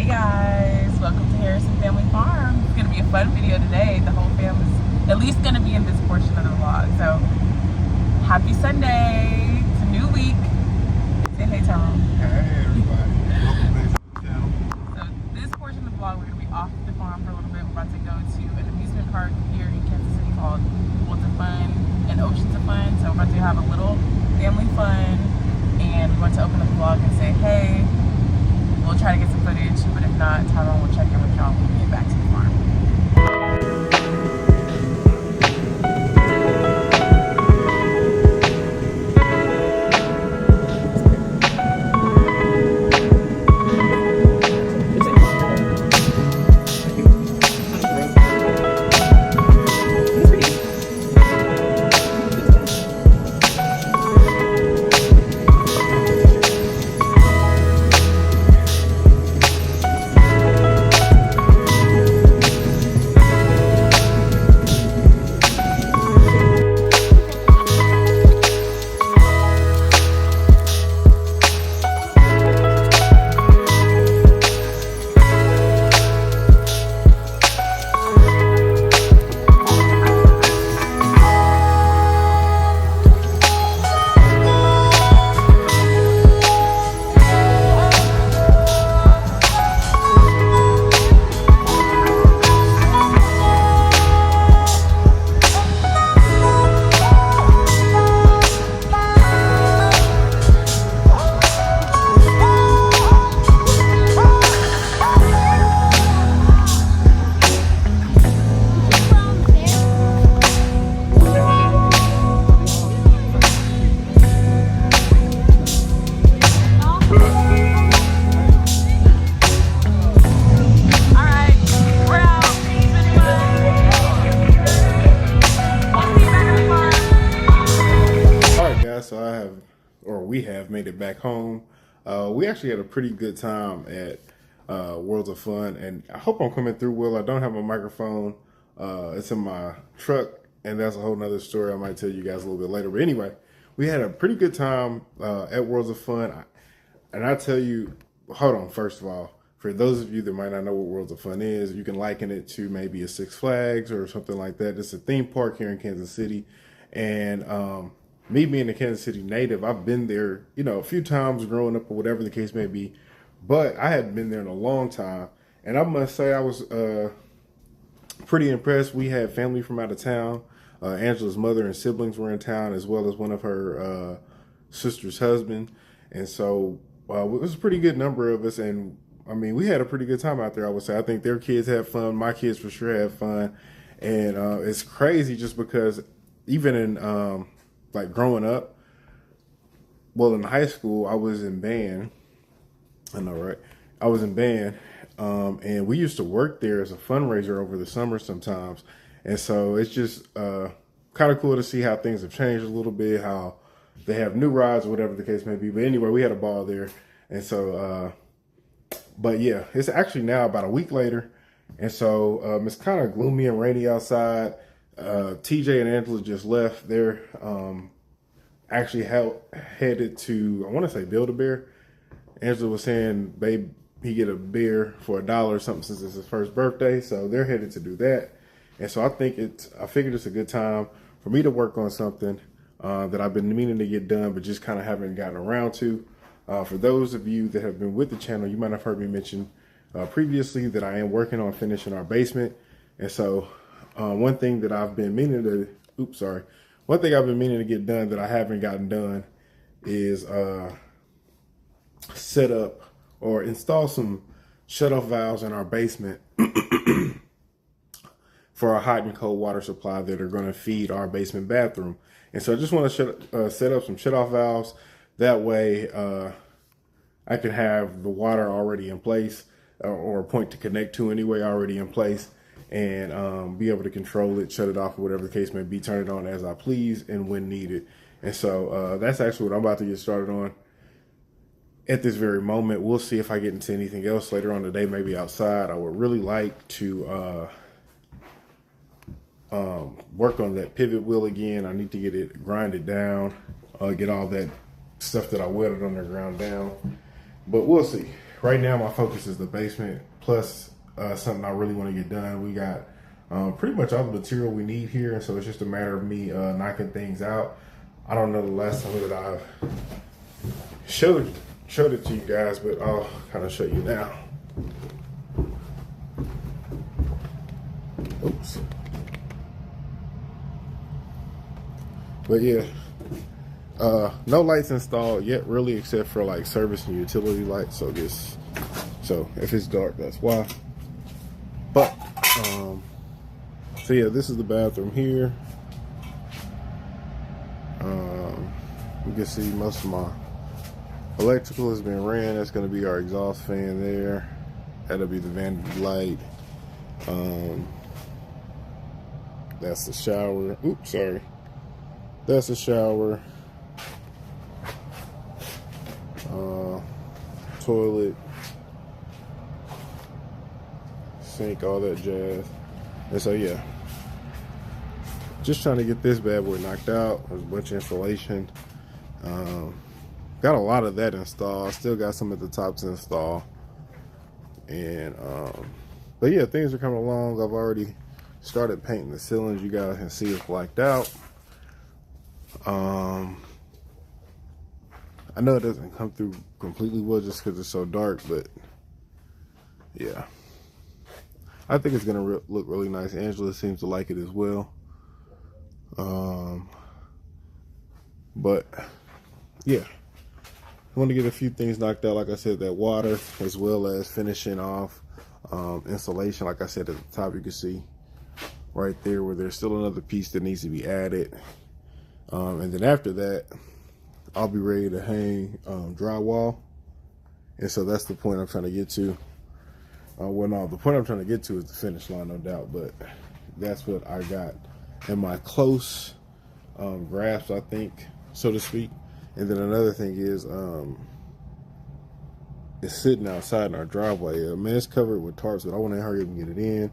Hey guys, welcome to Harrison Family Farm. It's going to be a fun video today. The whole family's at least going to be in this portion of the vlog. So, happy Sunday. It's a new week. Say hey, Tyrone. Hey everybody, welcome back to the channel. So, this portion of the vlog, we're going to be off the farm for a little bit. We're about to go to an amusement park here in Kansas City called Worlds of Fun and Oceans of Fun. So, we're about to have a little family fun, and we're going to open up the vlog and say hey. We'll try to get some footage, but if not, Tyrone will check in with y'all when we get back to the farm. We have made it back home. We actually had a pretty good time at Worlds of Fun, and I hope I'm coming through well. I don't have a microphone. It's in my truck, and that's a whole nother story I might tell you guys a little bit later. But anyway, we had a pretty good time at Worlds of Fun. And I tell you, hold on, first of all, for those of you that might not know what Worlds of Fun is, you can liken it to maybe a Six Flags or something like that. It's a theme park here in Kansas City. And me being a Kansas City native, I've been there, a few times growing up or whatever the case may be, but I hadn't been there in a long time. And I must say I was pretty impressed. We had family from out of town. Angela's mother and siblings were in town, as well as one of her sister's husband. And so it was a pretty good number of us. And I mean, we had a pretty good time out there, I would say. I think their kids had fun. My kids for sure had fun. And it's crazy just because even in like growing up, well, in high school, I was in band. I know, right? I was in band, and we used to work there as a fundraiser over the summer sometimes. And so it's just kind of cool to see how things have changed a little bit, how they have new rides or whatever the case may be. But anyway, we had a ball there. And so, but yeah, it's actually now about a week later. And so it's kind of gloomy and rainy outside. TJ and Angela just left. They're actually headed to, I want to say, Build-A-Bear. Angela was saying, babe, he get a beer for $1 or something since it's his first birthday. So they're headed to do that. And so I figured it's a good time for me to work on something that I've been meaning to get done, but just kind of haven't gotten around to. For those of you that have been with the channel, you might have heard me mention previously that I am working on finishing our basement. And so one thing I've been meaning to get done that I haven't gotten done is set up or install some shutoff valves in our basement for our hot and cold water supply that are going to feed our basement bathroom. And so I just want to set up some shutoff valves. That way I can have the water already in place, or a point to connect to anyway already in place, and be able to control it, shut it off, or whatever the case may be, turn it on as I please and when needed. And so that's actually what I'm about to get started on at this very moment. We'll see if I get into anything else later on today, maybe outside. I would really like to work on that pivot wheel again. I need to get it grinded down, get all that stuff that I welded on there ground down. But we'll see. right now my focus is the basement plus something I really want to get done. We got pretty much all the material we need here, and so it's just a matter of me knocking things out. I don't know the last time that I've showed it to you guys, but I'll kind of show you now. Oops. But yeah, no lights installed yet, really, except for like service and utility lights. So if it's dark, that's why. But so yeah, this is the bathroom here. You can see most of my electrical has been ran. That's going to be our exhaust fan there. That'll be the vanity light. That's the shower. Oops, sorry. That's the shower. Toilet, sink, all that jazz. And so yeah, just trying to get this bad boy knocked out. There's a bunch of insulation. Got a lot of that installed. Still got some at the top to install. And but yeah, things are coming along. I've already started painting the ceilings. You guys can see it's blacked out. I know it doesn't come through completely well just because it's so dark, but yeah, I think it's gonna look really nice. Angela seems to like it as well. But yeah, I want to get a few things knocked out. Like I said, that water, as well as finishing off insulation. Like I said, at the top, you can see right there where there's still another piece that needs to be added. And then after that, I'll be ready to hang drywall. And so that's the point I'm trying to get to. Well, no, the point I'm trying to get to is the finish line, no doubt. But that's what I got in my close grasp, I think, so to speak. And then another thing is, it's sitting outside in our driveway. I mean, it's covered with tarps, but I want to hurry up and get it in.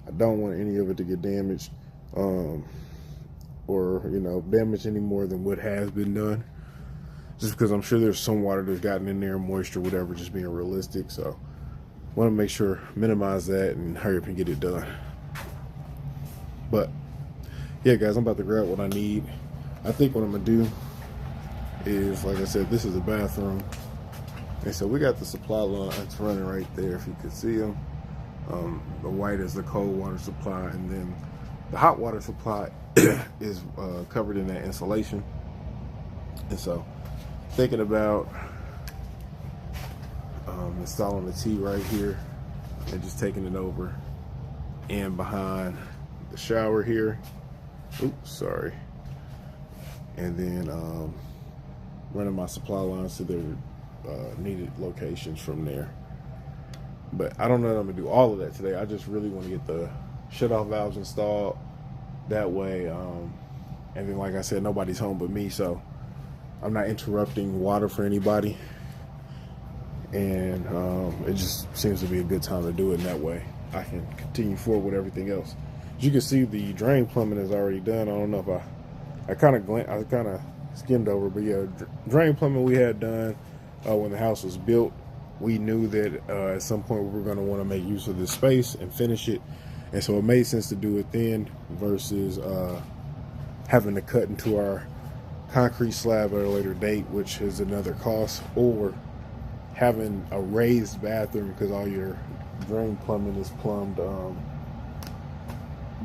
I don't want any of it to get damaged, or damaged any more than what has been done. Just because I'm sure there's some water that's gotten in there, moisture, whatever, just being realistic. So want to make sure, minimize that and hurry up and get it done. But yeah, guys, I'm about to grab what I need. I think what I'm gonna do is, like I said, this is a bathroom. And so we got the supply lines running right there, if you could see them. The white is the cold water supply, and then the hot water supply is covered in that insulation. And so thinking about installing the T right here and just taking it over and behind the shower here. Oops, sorry. And then running my supply lines to their needed locations from there. But I don't know that I'm gonna do all of that today. I just really want to get the shut-off valves installed. That way, and then like I said, nobody's home but me, so I'm not interrupting water for anybody. And it just seems to be a good time to do it in that way. I can continue forward with everything else. As you can see, the drain plumbing is already done. I don't know if I kind of skimmed over, but yeah, drain plumbing we had done when the house was built. We knew that at some point we were going to want to make use of this space and finish it, and so it made sense to do it then versus having to cut into our concrete slab at a later date, which is another cost, or having a raised bathroom because all your drain plumbing is plumbed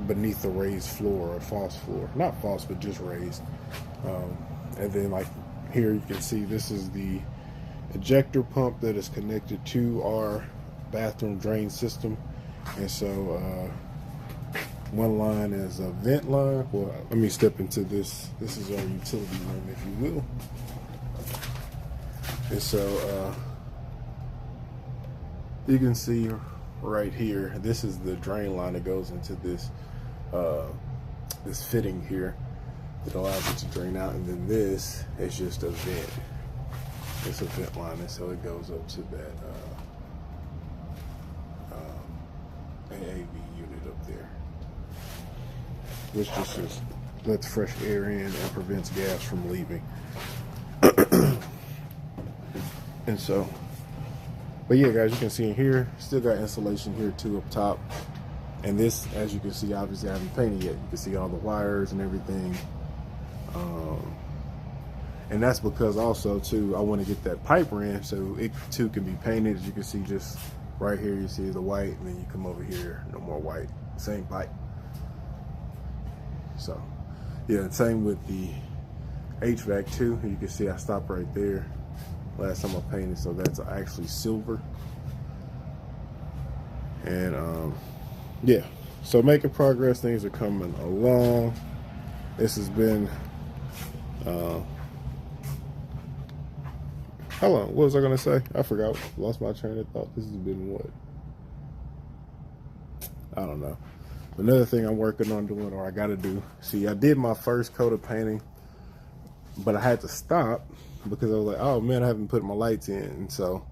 beneath the raised floor, or false floor. Not false, but just raised. And then like here you can see this is the ejector pump that is connected to our bathroom drain system. And so one line is a vent line. Well, let me step into this. This is our utility room, if you will. And so you can see right here, this is the drain line that goes into this this fitting here that allows it to drain out, and then this is just a vent. It's a vent line, and so it goes up to that AAV unit up there, which just lets fresh air in and prevents gas from leaving. And so But yeah, guys, you can see in here, still got insulation here too up top. And this, as you can see, obviously I haven't painted yet. You can see all the wires and everything. And that's because also too, I want to get that pipe ran so it too can be painted. As you can see, just right here, you see the white, and then you come over here, no more white, same pipe. So yeah, same with the HVAC too. You can see I stopped right there last time I painted, so that's actually silver. And yeah, so making progress, things are coming along. This has been how long? What was I gonna say? I forgot. Lost my train of thought. This has been what? I don't know. Another thing I'm working on doing, or I gotta do. See, I did my first coat of painting, but I had to stop because I was like, oh man, I haven't put my lights in. And so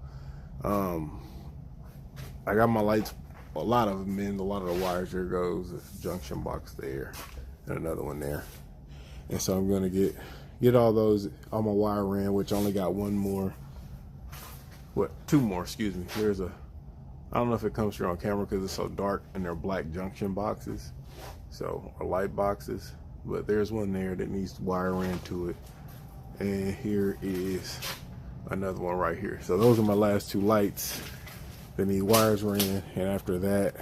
I got my lights, a lot of them in, a lot of the wires. There goes a junction box there and another one there. And so I'm gonna get all those on my wire ran, which I only got one more. Two more, excuse me. There's a, I don't know if it comes through on camera because it's so dark, and they're black junction boxes, so, or light boxes, but there's one there that needs wire ran to it. And here is another one right here. So those are my last two lights that need wires ran, and after that,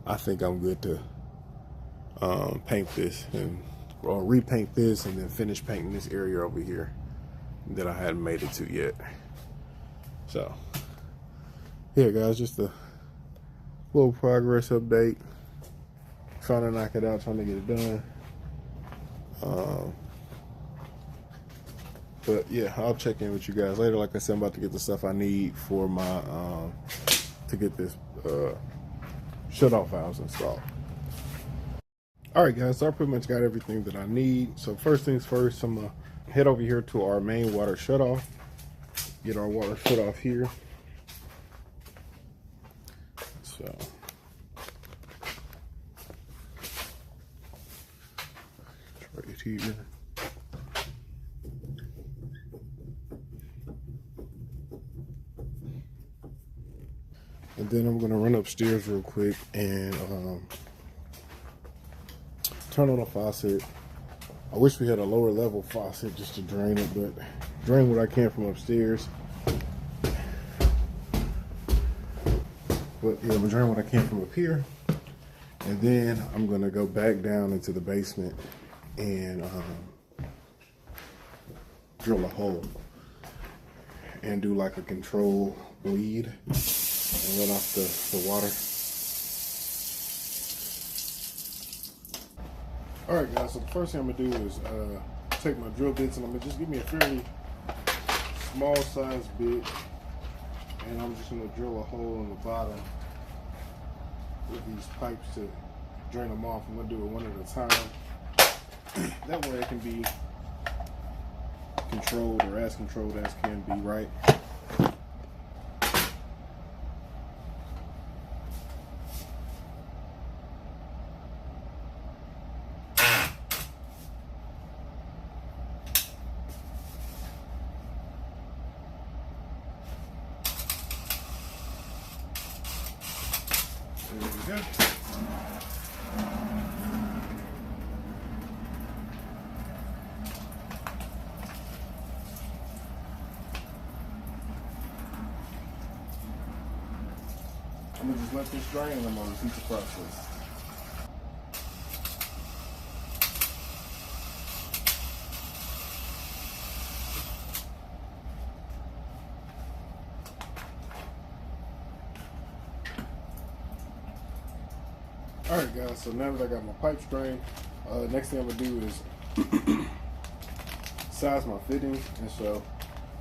I think I'm good to paint this or repaint this, and then finish painting this area over here that I hadn't made it to yet. So yeah, guys, just a little progress update. Trying to knock it out, trying to get it done. But yeah, I'll check in with you guys later. Like I said, I'm about to get the stuff I need for my to get this shut-off valves installed. All right, guys, so I pretty much got everything that I need. So first things first, I'm gonna head over here to our main water shutoff. Get our water shut off here. So right here. And then I'm gonna run upstairs real quick and turn on a faucet. I wish we had a lower level faucet just to drain it, but drain what I can from upstairs. But yeah, I'm gonna drain what I can from up here. And then I'm gonna go back down into the basement and drill a hole and do like a control bleed and run off the water. All right, guys, so the first thing I'm gonna do is take my drill bits, and I'm gonna just give me a fairly small size bit, and I'm just gonna drill a hole in the bottom with these pipes to drain them off. I'm gonna do it one at a time. That way it can be controlled, or as controlled as can be, right? There we go. I'm gonna just let this drain, and I'm gonna repeat the process. Alright, guys, so now that I got my pipes drained, next thing I'm gonna do is size my fittings, and so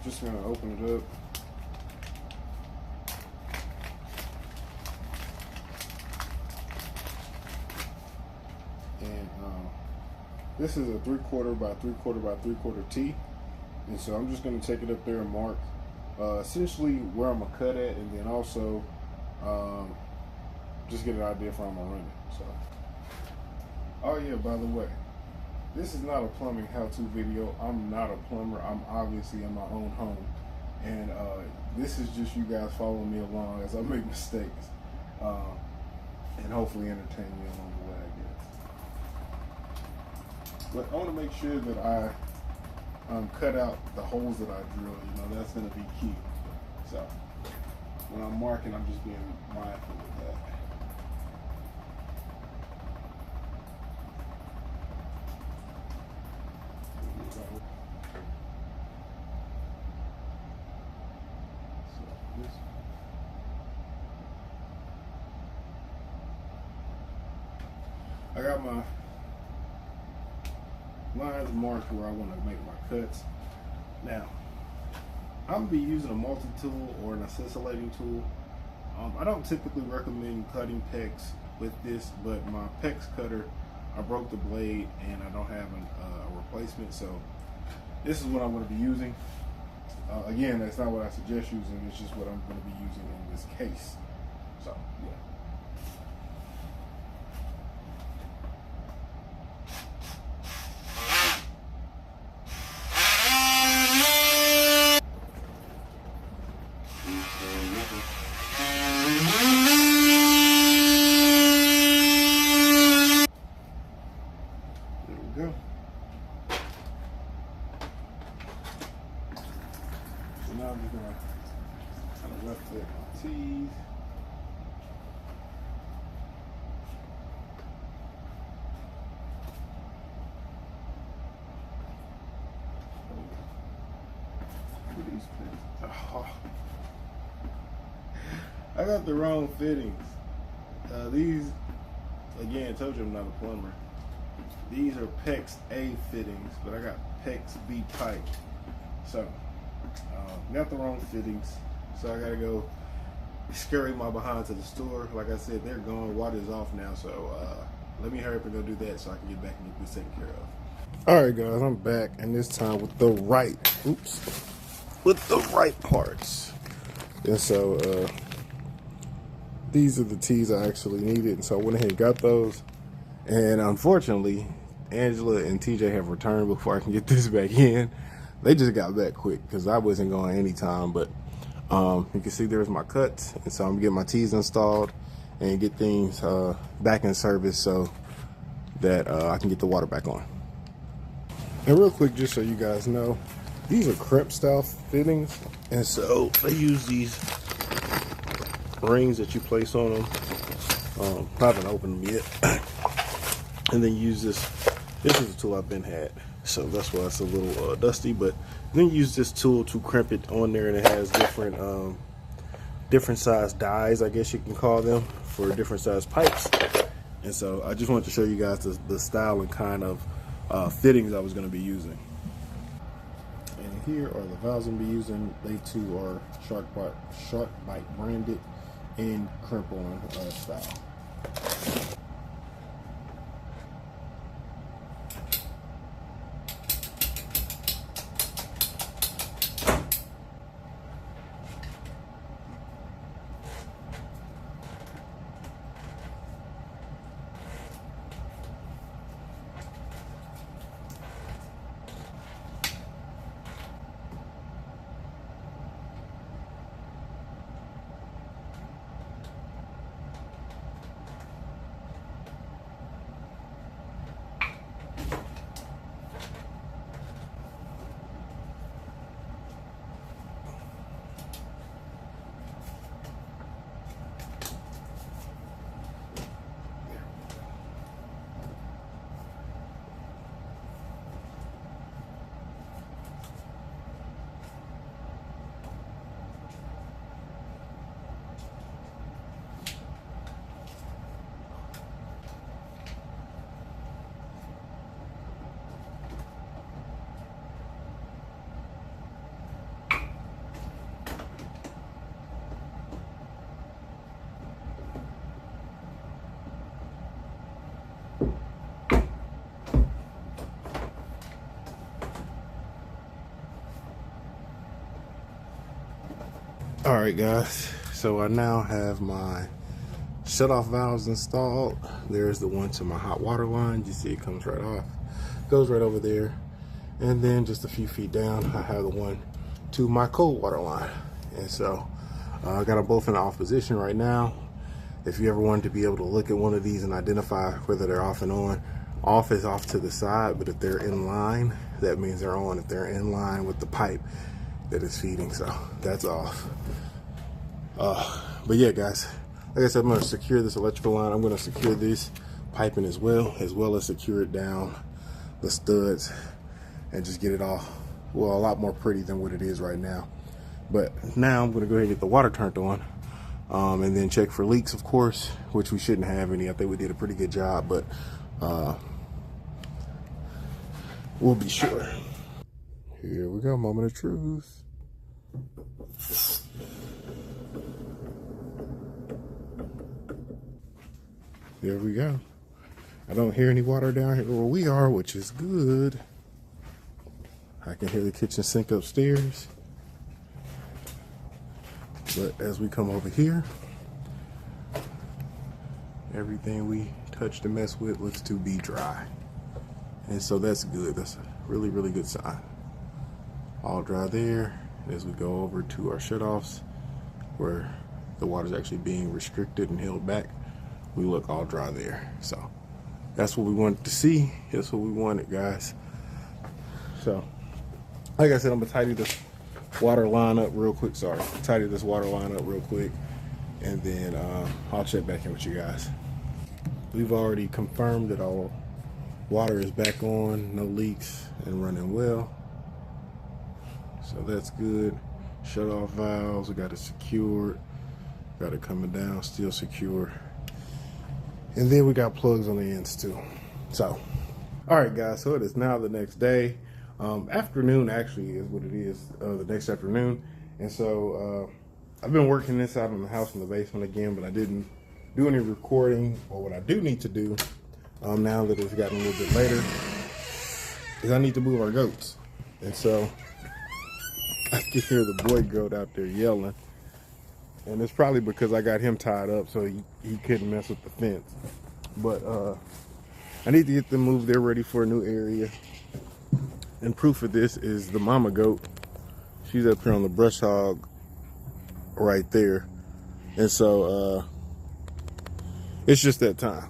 just gonna open it up. And this is a 3/4 by 3/4 by 3/4 T, and so I'm just gonna take it up there and mark essentially where I'm gonna cut at, and then also just get an idea for how I'm gonna run it. So, oh yeah, by the way, this is not a plumbing how-to video. I'm not a plumber. I'm obviously in my own home, and this is just you guys following me along as I make mistakes, and hopefully entertain you along the way, I guess. But I want to make sure that I cut out the holes that I drill. You know, that's going to be key. So when I'm marking, I'm just being mindful of that. I got my lines marked where I want to make my cuts. Now, I'm going to be using a multi-tool or an acetylating tool. I don't typically recommend cutting PEX with this, but my PEX cutter, I broke the blade and I don't have a replacement, so this is what I'm going to be using. Again, that's not what I suggest using, it's just what I'm going to be using in this case. So, yeah. Go. So now I'm just gonna kind of rough fit my teeth. Look at these fittings. Oh. I got the wrong fittings. These, again, I told you I'm not a plumber. These are PEX A fittings, but I got PEX B pipe. So, got the wrong fittings. So I gotta go scurry my behind to the store. Like I said, they're gone. Water's off now, so let me hurry up and go do that so I can get back and get this taken care of. All right, guys, I'm back, and this time with the right parts. And so these are the tees I actually needed, and so I went ahead and got those. And unfortunately, Angela and TJ have returned before I can get this back in. They just got back quick because I wasn't going anytime. But you can see there's my cuts. And so I'm going to get my tees installed and get things back in service so that I can get the water back on. And real quick, just so you guys know, these are crimp style fittings. And so they use these rings that you place on them. I haven't opened them yet. And then use this is a tool I've been had, so that's why it's a little dusty, but then use this tool to crimp it on there, and it has different size dies, I guess you can call them, for different size pipes. And so I just wanted to show you guys the style and kind of fittings I was going to be using. And here are the valves I'm going to be using. They too are Shark Bite branded and crimp on style. All right, guys, so I now have my shutoff valves installed. There's the one to my hot water line. You see it comes right off, goes right over there. And then just a few feet down, I have the one to my cold water line. And so I got them both in the off position right now. If you ever wanted to be able to look at one of these and identify whether they're off and on, off is off to the side, but if they're in line, that means they're on. If they're in line with the pipe that is feeding, so that's off. But yeah, guys, like I said, I'm going to secure this electrical line. I'm going to secure this piping as well as secure it down the studs and just get it all, well, a lot more pretty than what it is right now. But now I'm going to go ahead and get the water turned on, and then check for leaks, of course, which we shouldn't have any. I think we did a pretty good job, but we'll be sure. Here we go, moment of truth. There we go. I don't hear any water down here where we are, which is good. I can hear the kitchen sink upstairs. But as we come over here, everything we touched and messed with looks to be dry. And so that's good. That's a really, really good sign. All dry there. As we go over to our shutoffs, where the water is actually being restricted and held back, we look all dry there. So that's what we wanted to see. That's what we wanted, guys. So like I said, I'm gonna tidy this water line up real quick. Tidy this water line up real quick, and then I'll check back in with you guys. We've already confirmed that our water is back on, no leaks, and running well. So that's good. Shut off valves, we got it secured. Got it coming down, still secure. And then we got plugs on the ends too. So, all right, guys, so it is now the next day. Afternoon actually is what it is, the next afternoon. And so I've been working this out in the house in the basement again, but I didn't do any recording. Or what I do need to do, now that it's gotten a little bit later, is I need to move our goats. And so I can hear the boy goat out there yelling. And it's probably because I got him tied up so he couldn't mess with the fence. But I need to get them moved. They're ready for a new area. And proof of this is the mama goat. She's up here on the brush hog right there. And so it's just that time.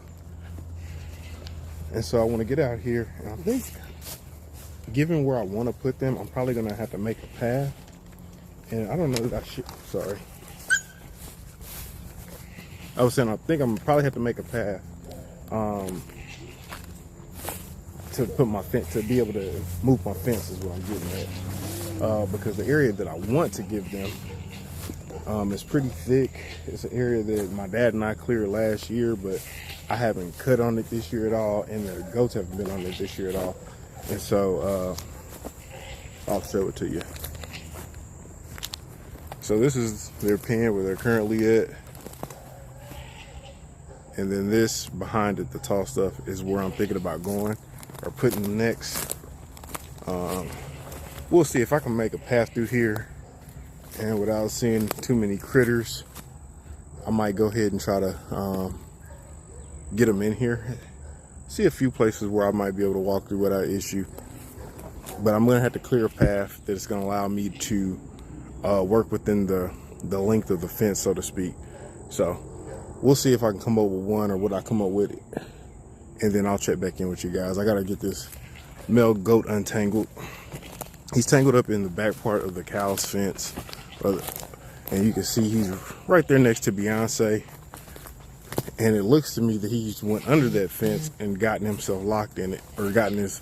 And so I want to get out here. And I think, given where I want to put them, I'm probably going to have to make a path. And I don't know that I should, sorry. I was saying, I think I'm probably have to make a path to put my fence, to be able to move my fence is what I'm getting at. Because the area that I want to give them is pretty thick. It's an area that my dad and I cleared last year, but I haven't cut on it this year at all, and the goats haven't been on it this year at all. And so I'll show it to you. So this is their pen where they're currently at. And then this behind it, the tall stuff, is where I'm thinking about going or putting them next. We'll see if I can make a path through here, and without seeing too many critters, I might go ahead and try to get them in here. See a few places where I might be able to walk through without issue. But I'm gonna have to clear a path that is gonna allow me to work within the length of the fence, so to speak. So we'll see if I can come up with one or what I come up with, and then I'll check back in with you guys. I gotta get this male goat untangled. He's tangled up in the back part of the cow's fence, and you can see he's right there next to Beyonce. And it looks to me that he just went under that fence and gotten himself locked in it, or gotten his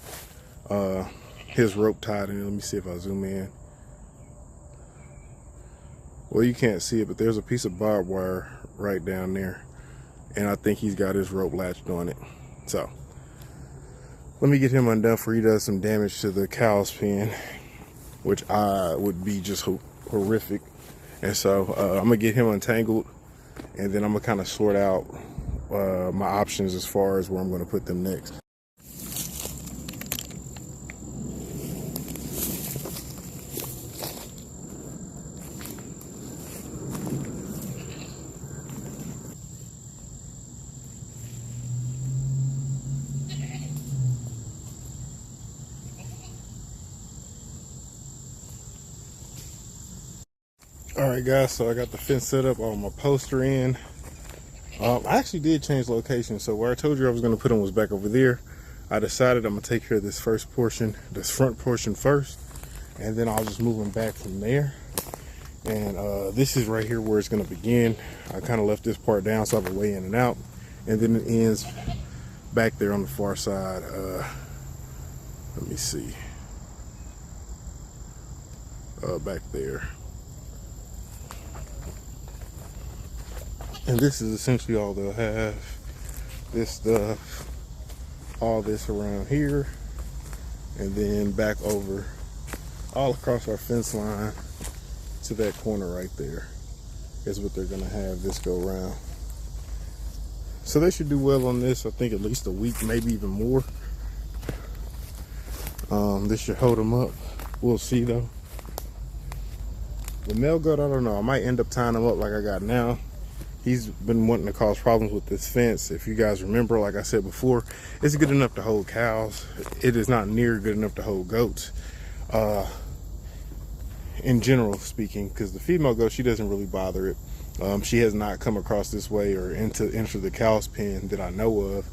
rope tied in it. Let me see if I zoom in. Well, you can't see it, but there's a piece of barbed wire right down there, and I think he's got his rope latched on it. So let me get him undone before he does some damage to the cow's pen, which would be just horrific. And so I'm gonna get him untangled, and then I'm gonna kind of sort out my options as far as where I'm gonna put them next. All right, guys, so I got the fence set up on my poster in. I actually did change location. So where I told you I was going to put them was back over there. I decided I'm going to take care of this first portion, this front portion first, and then I'll just move them back from there. And this is right here where it's going to begin. I kind of left this part down so I have a way in and out. And then it ends back there on the far side. Let me see. Back there. And this is essentially all they'll have. This stuff, all this around here, and then back over all across our fence line to that corner right there is what they're gonna have this go around. So they should do well on this. I think at least a week, maybe even more. This should hold them up. We'll see though. The male goat, I don't know. I might end up tying him up like I got now. He's been wanting to cause problems with this fence. If you guys remember, like I said before, it's good enough to hold cows. It is not near good enough to hold goats. In general speaking, because the female goat, she doesn't really bother it. She has not come across this way or enter the cow's pen that I know of.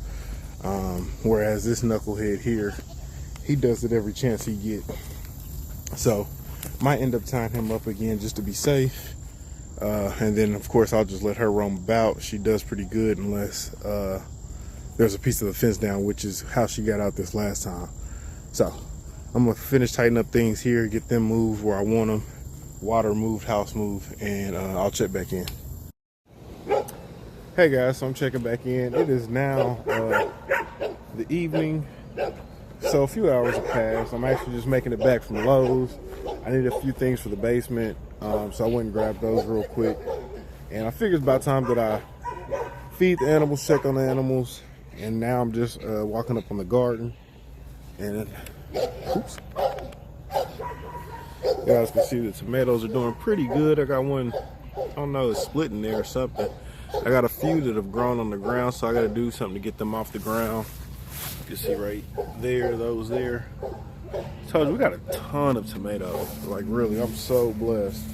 Whereas this knucklehead here, he does it every chance he get. So might end up tying him up again just to be safe. And then of course I'll just let her roam about. She does pretty good unless there's a piece of the fence down, which is how she got out this last time. So I'm gonna finish tightening up things here, get them moved where I want them, water moved, house moved, and I'll check back in. Hey guys, so I'm checking back in. It is now the evening, so a few hours have passed. I'm actually just making it back from Lowe's. I need a few things for the basement, so I went and grabbed those real quick. And I figured it's about time that I feed the animals, check on the animals, and now I'm just walking up on the garden. And oops. You guys can see the tomatoes are doing pretty good. I got one, I don't know, it's splitting there or something. I got a few that have grown on the ground, so I got to do something to get them off the ground. You can see right there, those there. I told you, we got a ton of tomatoes. Like really, I'm so blessed.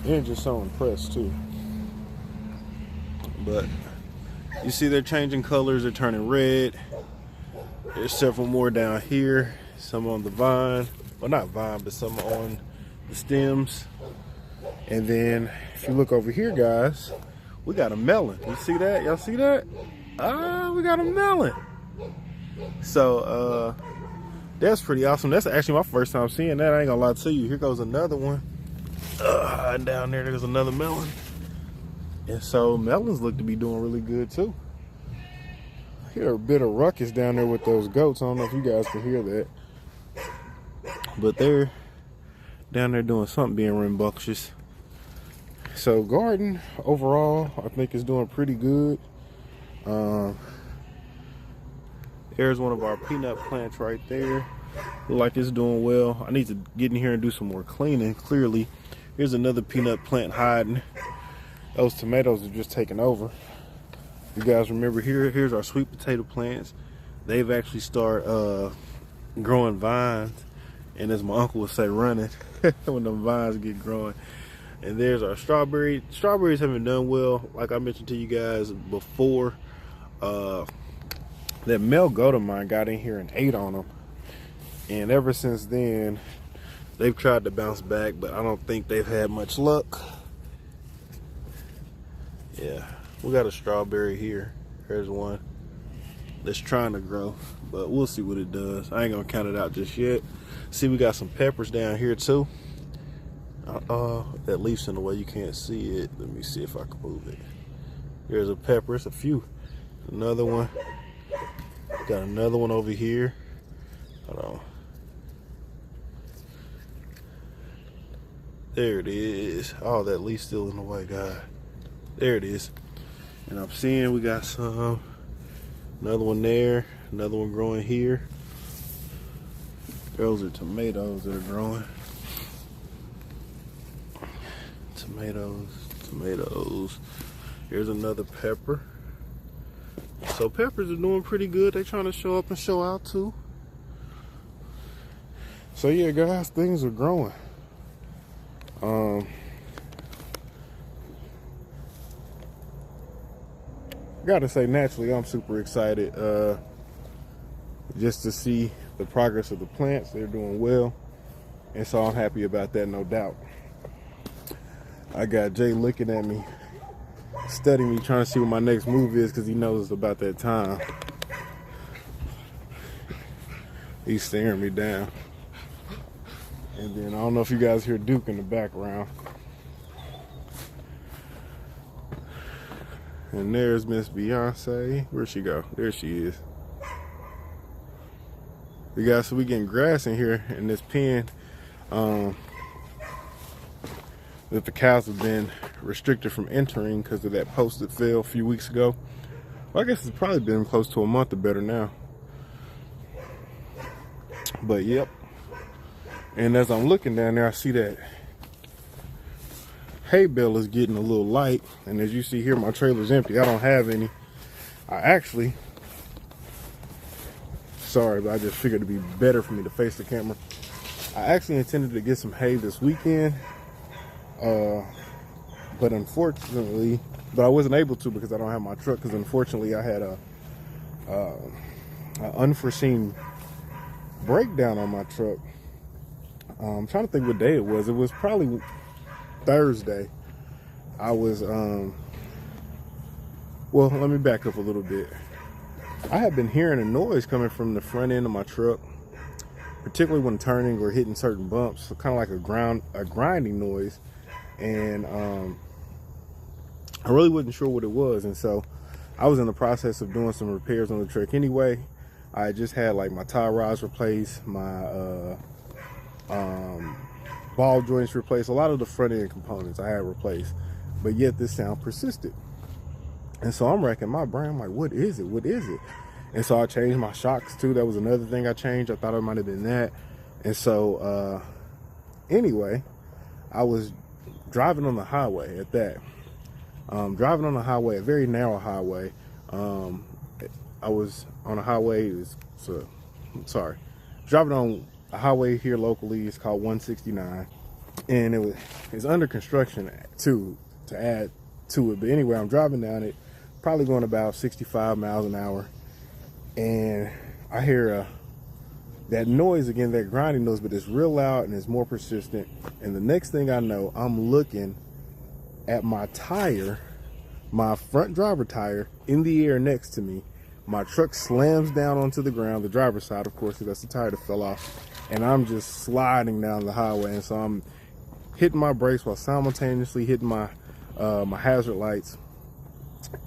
And just so impressed too. But you see they're changing colors, they're turning red. There's several more down here. Some on the vine. Well, not vine, but some on the stems. And then if you look over here, guys, we got a melon. You see that? Y'all see that? We got a melon. So that's pretty awesome. That's actually my first time seeing that. I ain't gonna lie to you. Here goes another one. And down there's another melon. And so melons look to be doing really good too. I hear a bit of ruckus down there with those goats. I don't know if you guys can hear that. But they're down there doing something, being rambunctious. So garden overall, I think is doing pretty good. There's one of our peanut plants right there. Look like it's doing well. I need to get in here and do some more cleaning. Clearly, here's another peanut plant hiding. Those tomatoes are just taking over. You guys remember here's our sweet potato plants. They've actually started growing vines, and as my uncle would say, running when the vines get growing. And there's our strawberry. Strawberries haven't done well, like I mentioned to you guys before. That male goat of mine got in here and ate on them, and ever since then they've tried to bounce back, but I don't think they've had much luck. Yeah, we got a strawberry here. There's one that's trying to grow, but we'll see what it does. I ain't gonna count it out just yet. See, we got some peppers down here too. That leaf's in the way, you can't see it. Let me see if I can move it. Here's a pepper. It's a few. Another one. Got another one over here. Hold on. There it is. Oh, that leaf's still in the way, God. There it is. And I'm seeing we got some. Another one there. Another one growing here. Those are tomatoes that are growing. Tomatoes, tomatoes. Here's another pepper. So peppers are doing pretty good. They're trying to show up and show out too. So yeah, guys, things are growing. Gotta say, naturally, I'm super excited just to see the progress of the plants. They're doing well, and so I'm happy about that, no doubt. I got Jay looking at me, studying me, trying to see what my next move is because he knows it's about that time. He's staring me down. And then I don't know if you guys hear Duke in the background. And there's Miss Beyonce. Where'd she go? There she is. You guys, so we getting grass in here in this pen that the cows have been restricted from entering because of that post that fell a few weeks ago. Well, I guess it's probably been close to a month or better now. But yep. And as I'm looking down there, I see that hay bale is getting a little light. And as you see here, my trailer's empty. I don't have any. I actually, sorry, but I just figured it'd be better for me to face the camera. I actually intended to get some hay this weekend. But unfortunately, I wasn't able to because I don't have my truck, because unfortunately I had a unforeseen breakdown on my truck. I'm trying to think what day it was. It was probably Thursday. I was, well, let me back up a little bit. I had been hearing a noise coming from the front end of my truck, particularly when turning or hitting certain bumps. So kind of like a grinding noise. And I really wasn't sure what it was. And so I was in the process of doing some repairs on the truck anyway. I just had like my tie rods replaced, my ball joints replaced, a lot of the front end components I had replaced, but yet this sound persisted. And so I'm racking my brain. I'm like, what is it? What is it? And so I changed my shocks too. That was another thing I changed. I thought it might have been that. And so anyway, I was driving on the highway at that. Driving on the highway, a very narrow highway. I was on a highway, driving on a highway here locally. It's called 169. And it's under construction too, to add to it. But anyway, I'm driving down it, probably going about 65 miles an hour. And I hear that noise again, that grinding noise, but it's real loud and it's more persistent. And the next thing I know, I'm looking at my tire, my front driver tire, in the air next to me. My truck slams down onto the ground, the driver's side, of course, because that's the tire that fell off. And I'm just sliding down the highway. And so I'm hitting my brakes while simultaneously hitting my my hazard lights.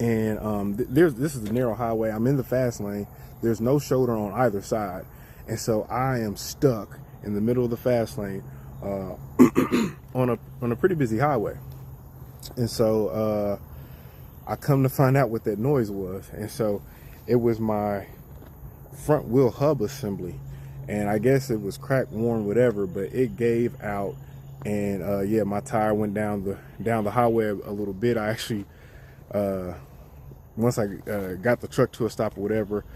And this is a narrow highway. I'm in the fast lane. There's no shoulder on either side. And so I am stuck in the middle of the fast lane on a pretty busy highway. And so I come to find out what that noise was. And so it was my front wheel hub assembly. And I guess it was cracked, worn, whatever, but it gave out. And yeah, my tire went down the highway a little bit. I actually, once I got the truck to a stop or whatever,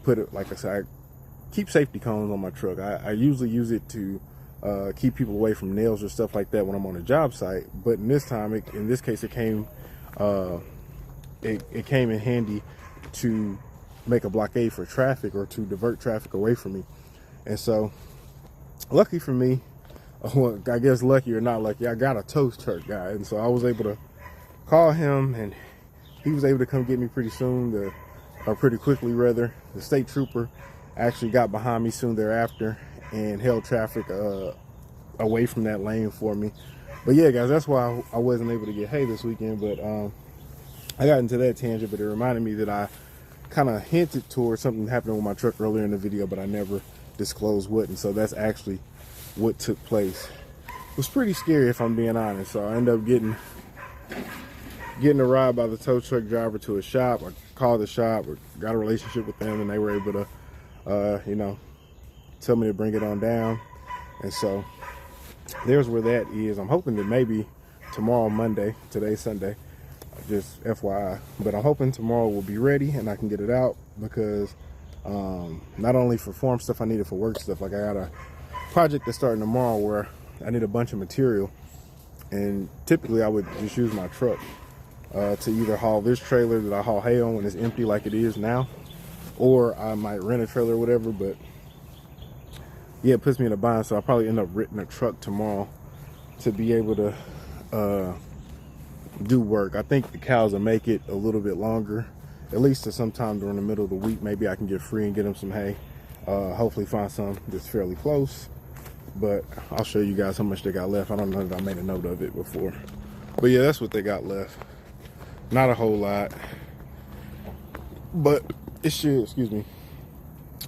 put it, like I said, I keep safety cones on my truck. I usually use it to keep people away from nails or stuff like that when I'm on a job site. But in this time, in this case, it came in handy to make a blockade for traffic or to divert traffic away from me. And so, lucky for me, well, I guess lucky or not lucky, I got a tow truck guy. And so I was able to call him, and he was able to come get me pretty soon, or pretty quickly rather. The state trooper actually got behind me soon thereafter and held traffic away from that lane for me. But yeah, guys, that's why I wasn't able to get hay this weekend. But I got into that tangent, but it reminded me that I kind of hinted towards something happening with my truck earlier in the video, but I never disclosed what. And so that's actually what took place. It was pretty scary, if I'm being honest. So I ended up getting a ride by the tow truck driver to a shop. I called the shop, or got a relationship with them, and they were able to, you know, tell me to bring it on down. And so there's where that is. I'm hoping that maybe tomorrow, Monday, today's Sunday, just FYI, but I'm hoping tomorrow will be ready and I can get it out, because not only for farm stuff, I need it for work stuff. Like I gotta project that's starting tomorrow where I need a bunch of material, and typically I would just use my truck to either haul this trailer that I haul hay on when it's empty like it is now, or I might rent a trailer or whatever. But yeah, it puts me in a bind, so I'll probably end up renting a truck tomorrow to be able to do work. I think the cows will make it a little bit longer, at least to sometime during the middle of the week. Maybe I can get free and get them some hay. Hopefully find some that's fairly close, but I'll show you guys how much they got left. I don't know that I made a note of it before, but yeah, that's what they got left. Not a whole lot, but it should, excuse me,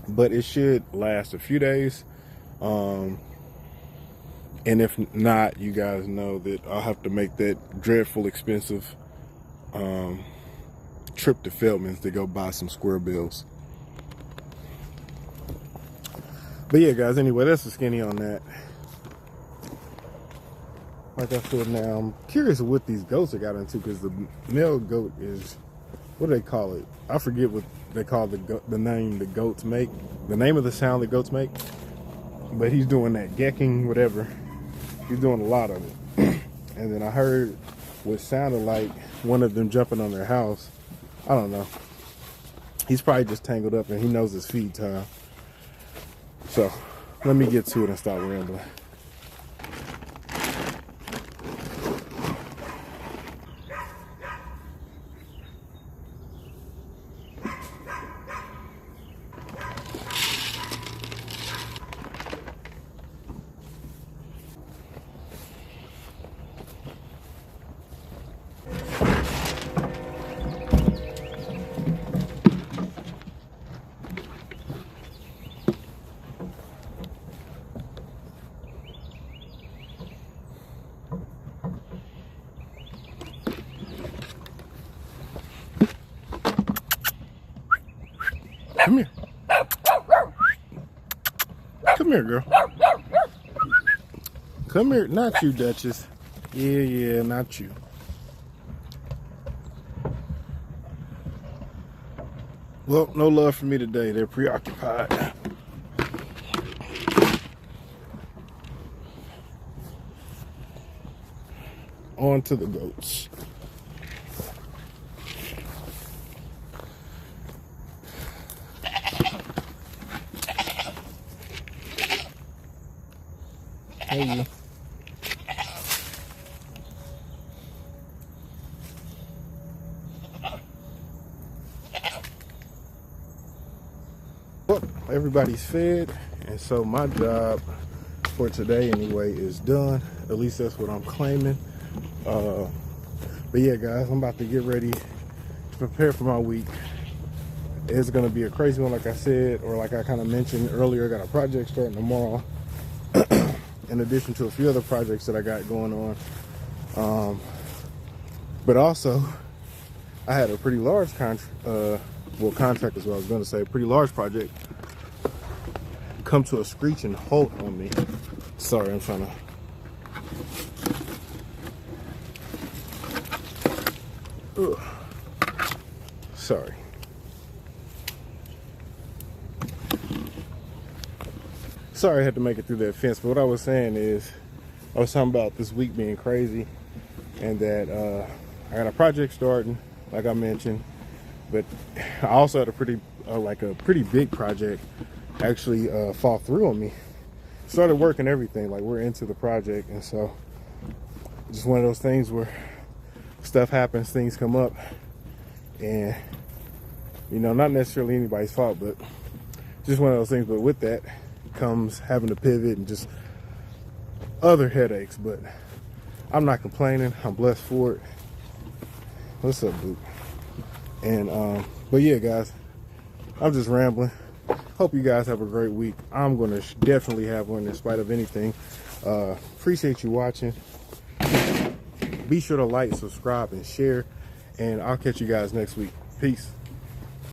but it should last a few days. And if not, you guys know that I'll have to make that dreadful expensive trip to Feldman's to go buy some square bills. But yeah, guys, anyway, that's the skinny on that. Like I said, now I'm curious of what these goats I got into, because the male goat is, what do they call it? I forget what they call the name the goats make, the name of the sound the goats make. But he's doing that gecking, whatever. He's doing a lot of it. And then I heard what sounded like one of them jumping on their house. I don't know. He's probably just tangled up and he knows it's feed time. So let me get to it and stop rambling. Come here. Come here, girl. Come here. Not you, Duchess. Yeah, not you. Well, no love for me today. They're preoccupied. On to the goats. Hey, you. Well, everybody's fed, and so my job for today anyway is done. At least that's what I'm claiming. But yeah, guys, I'm about to get ready to prepare for my week. It's gonna be a crazy one, like I said, or like I kind of mentioned earlier. I got a project starting tomorrow, in addition to a few other projects that I got going on. But also, I had a pretty large contract is what I was going to say, a pretty large project come to a screeching halt on me. Sorry, I'm trying to. Ugh. Sorry. Sorry I had to make it through that fence, but what I was saying is, I was talking about this week being crazy, and that I got a project starting, like I mentioned, but I also had a pretty big project actually fall through on me. Started working everything, like we're into the project, and so just one of those things where stuff happens, things come up, and you know, not necessarily anybody's fault, but just one of those things. But with that comes having to pivot and just other headaches, but I'm not complaining. I'm blessed for it. What's up, Boot? And but yeah, guys, I'm just rambling. Hope you guys have a great week. I'm gonna definitely have one in spite of anything. Appreciate you watching. Be sure to like, subscribe, and share, and I'll catch you guys next week. Peace.